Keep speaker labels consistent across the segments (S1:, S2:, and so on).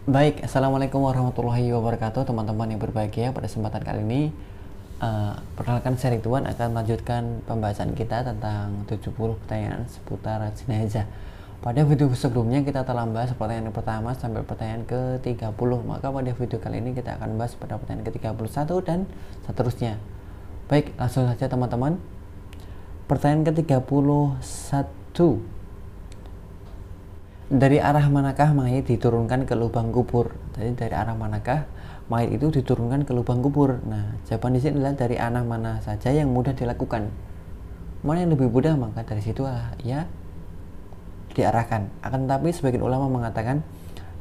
S1: Baik, Assalamualaikum warahmatullahi wabarakatuh teman-teman yang berbahagia. Pada kesempatan kali ini perkenalkan saya Ridwan akan melanjutkan pembahasan kita tentang 70 pertanyaan seputar jenazah. Pada video sebelumnya kita telah membahas pertanyaan yang pertama sampai pertanyaan ke-30. Maka pada video kali ini kita akan bahas pada pertanyaan ke-31 dan seterusnya. Baik, langsung saja teman-teman. Pertanyaan ke-31. Dari arah manakah mayit diturunkan ke lubang kubur? Jadi dari arah manakah mayit itu diturunkan ke lubang kubur? Nah, jawaban di sini adalah dari arah mana saja yang mudah dilakukan. Mana yang lebih mudah, maka dari situ ya diarahkan. Akan tetapi sebagian ulama mengatakan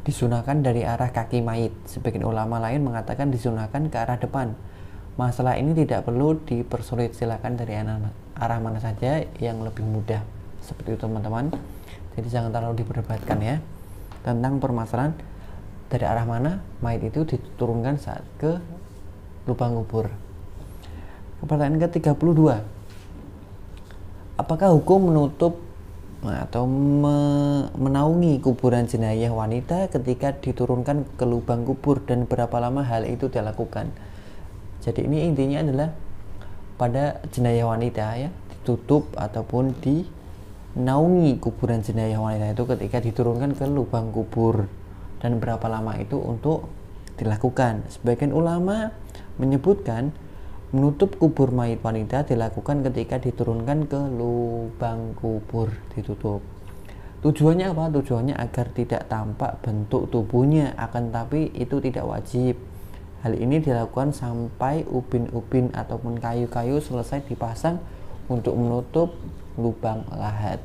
S1: disunahkan dari arah kaki mayit. Sebagian ulama lain mengatakan disunahkan ke arah depan. Masalah ini tidak perlu dipersulit, silakan dari arah mana saja yang lebih mudah. Seperti itu teman-teman. Jadi jangan terlalu diperdebatkan ya tentang permasalahan dari arah mana mayit itu diturunkan saat ke lubang kubur. Pertanyaan ke-32. Apakah hukum menutup atau menaungi kuburan jenayah wanita ketika diturunkan ke lubang kubur dan berapa lama hal itu dilakukan? Jadi ini intinya adalah pada jenayah wanita ya, ditutup ataupun naungi kuburan jenayah wanita itu ketika diturunkan ke lubang kubur dan berapa lama itu untuk dilakukan. Sebagian ulama menyebutkan menutup kubur mayit wanita dilakukan ketika diturunkan ke lubang kubur, ditutup. Tujuannya apa? Tujuannya agar tidak tampak bentuk tubuhnya, akan tapi itu tidak wajib. Hal ini dilakukan sampai ubin-ubin ataupun kayu-kayu selesai dipasang untuk menutup lubang lahat.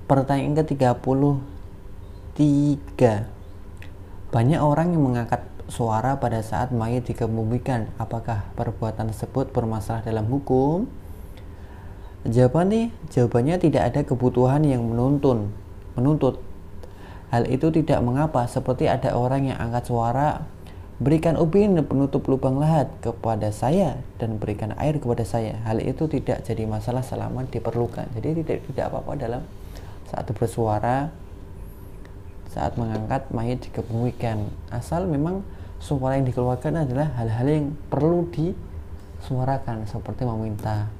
S1: Pertanyaan ke-33. Banyak orang yang mengangkat suara pada saat mayit dikebumikan. Apakah perbuatan tersebut bermasalah dalam hukum? Jawabannya tidak ada kebutuhan yang menuntut. Hal itu tidak mengapa, seperti ada orang yang angkat suara, berikan ubin penutup lubang lahat kepada saya dan berikan air kepada saya. Hal itu tidak jadi masalah selama diperlukan. Jadi tidak apa-apa dalam saat bersuara saat mengangkat mayit dikebumikan, asal memang suara yang dikeluarkan adalah hal-hal yang perlu disuarakan, seperti meminta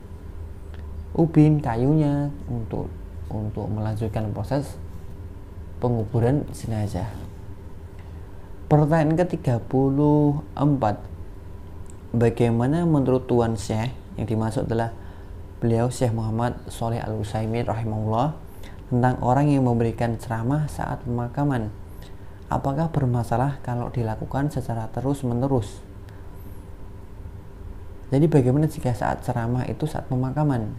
S1: ubin kayunya untuk melanjutkan proses penguburan jenazah. Pertanyaan ke-34. Bagaimana menurut Tuan Syekh, yang dimaksud adalah beliau Syekh Muhammad Shalih Al-Utsaimin rahimahullah, tentang orang yang memberikan ceramah saat pemakaman? Apakah bermasalah kalau dilakukan secara terus-menerus? Jadi bagaimana jika saat ceramah itu saat pemakaman?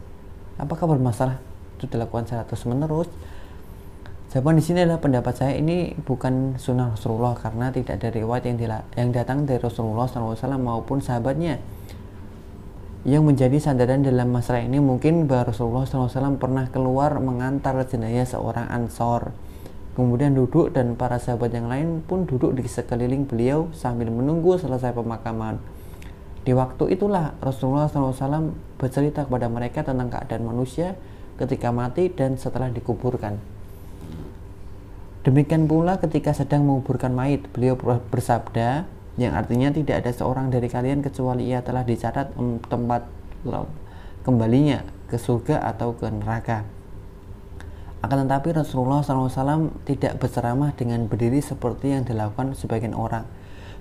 S1: Apakah bermasalah itu dilakukan secara terus-menerus? Jawaban di sini adalah pendapat saya ini bukan sunnah Rasulullah, karena tidak ada riwayat yang datang dari Rasulullah SAW maupun sahabatnya yang menjadi sandaran dalam masalah ini. Mungkin bahwa Rasulullah SAW pernah keluar mengantar jenazah seorang Ansor, kemudian duduk, dan para sahabat yang lain pun duduk di sekeliling beliau sambil menunggu selesai pemakaman. Di waktu itulah Rasulullah SAW bercerita kepada mereka tentang keadaan manusia ketika mati dan setelah dikuburkan. Demikian pula ketika sedang menguburkan mayit, beliau bersabda, yang artinya tidak ada seorang dari kalian kecuali ia telah dicatat tempat kembalinya ke surga atau ke neraka. Akan tetapi Rasulullah SAW tidak berceramah dengan berdiri seperti yang dilakukan sebagian orang.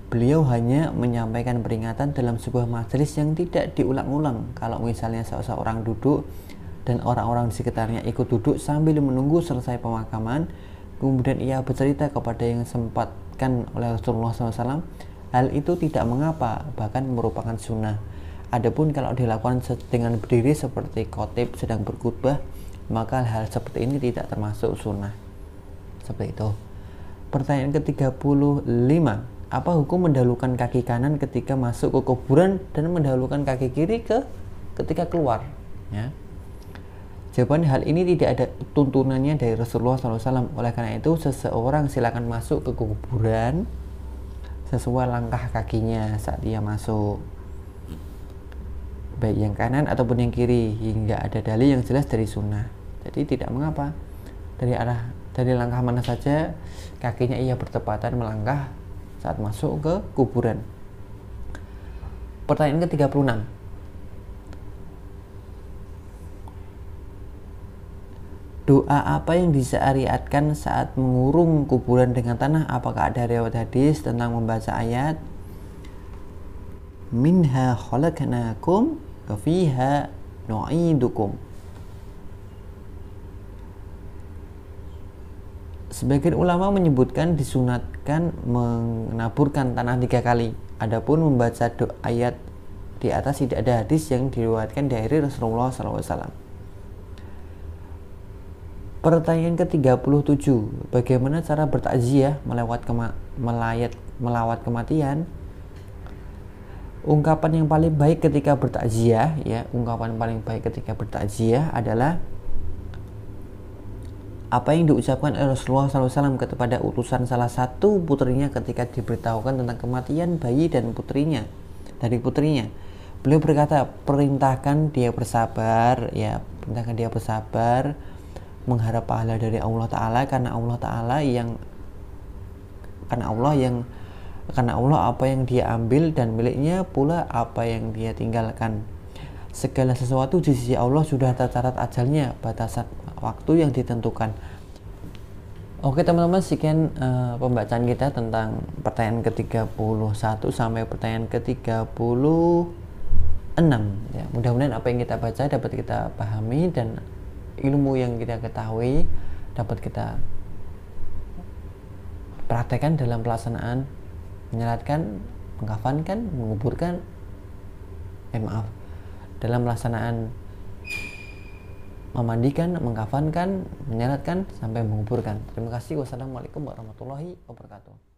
S1: Beliau hanya menyampaikan peringatan dalam sebuah majelis yang tidak diulang-ulang. Kalau misalnya seseorang duduk dan orang-orang di sekitarnya ikut duduk sambil menunggu selesai pemakaman, kemudian ia bercerita kepada yang sempatkan oleh Rasulullah SAW, hal itu tidak mengapa, bahkan merupakan sunnah. Adapun kalau dilakukan dengan berdiri seperti khotib sedang berkhutbah, maka hal seperti ini tidak termasuk sunnah. Seperti itu. Pertanyaan ke-35. Apa hukum mendahulukan kaki kanan ketika masuk ke kuburan dan mendahulukan kaki kiri ketika keluar? Ya. Jawaban hal ini tidak ada tuntunannya dari Rasulullah SAW. Oleh karena itu seseorang silakan masuk ke kuburan sesuai langkah kakinya saat ia masuk. baik yang kanan ataupun yang kiri, hingga ada dalil yang jelas dari sunnah. Jadi tidak mengapa dari arah dari langkah mana saja kakinya ia bertepatan melangkah saat masuk ke kuburan. Pertanyaan ke-36. Doa apa yang disyariatkan saat mengurung kuburan dengan tanah? Apakah ada riwayat hadis tentang membaca ayat minha khalaqnakum wa fiha nu'idukum? Sebagian ulama menyebutkan disunatkan menaburkan tanah 3 kali. Adapun membaca ayat di atas tidak ada hadis yang diriwayatkan dari Rasulullah SAW. Pertanyaan ke-37. Bagaimana cara bertakziah melawat kematian? Ungkapan yang paling baik ketika bertakziah, adalah apa yang diucapkan oleh Rasulullah SAW kepada utusan salah satu putrinya ketika diberitahukan tentang kematian bayi dan putrinya. Beliau berkata, perintahkan dia bersabar, mengharap pahala dari Allah Ta'ala, karena Allah apa yang dia ambil dan miliknya pula apa yang dia tinggalkan. Segala sesuatu di sisi Allah sudah tercatat ajalnya, batasan waktu yang ditentukan. Oke teman-teman, sekian pembacaan kita tentang pertanyaan ke-31 sampai pertanyaan ke-36 ya. Mudah-mudahan apa yang kita baca dapat kita pahami dan ilmu yang kita ketahui dapat kita praktekkan dalam pelaksanaan menyalatkan, mengkafankan, menguburkan, dalam pelaksanaan memandikan, mengkafankan, menyalatkan sampai menguburkan. Terima kasih. Wassalamualaikum warahmatullahi wabarakatuh.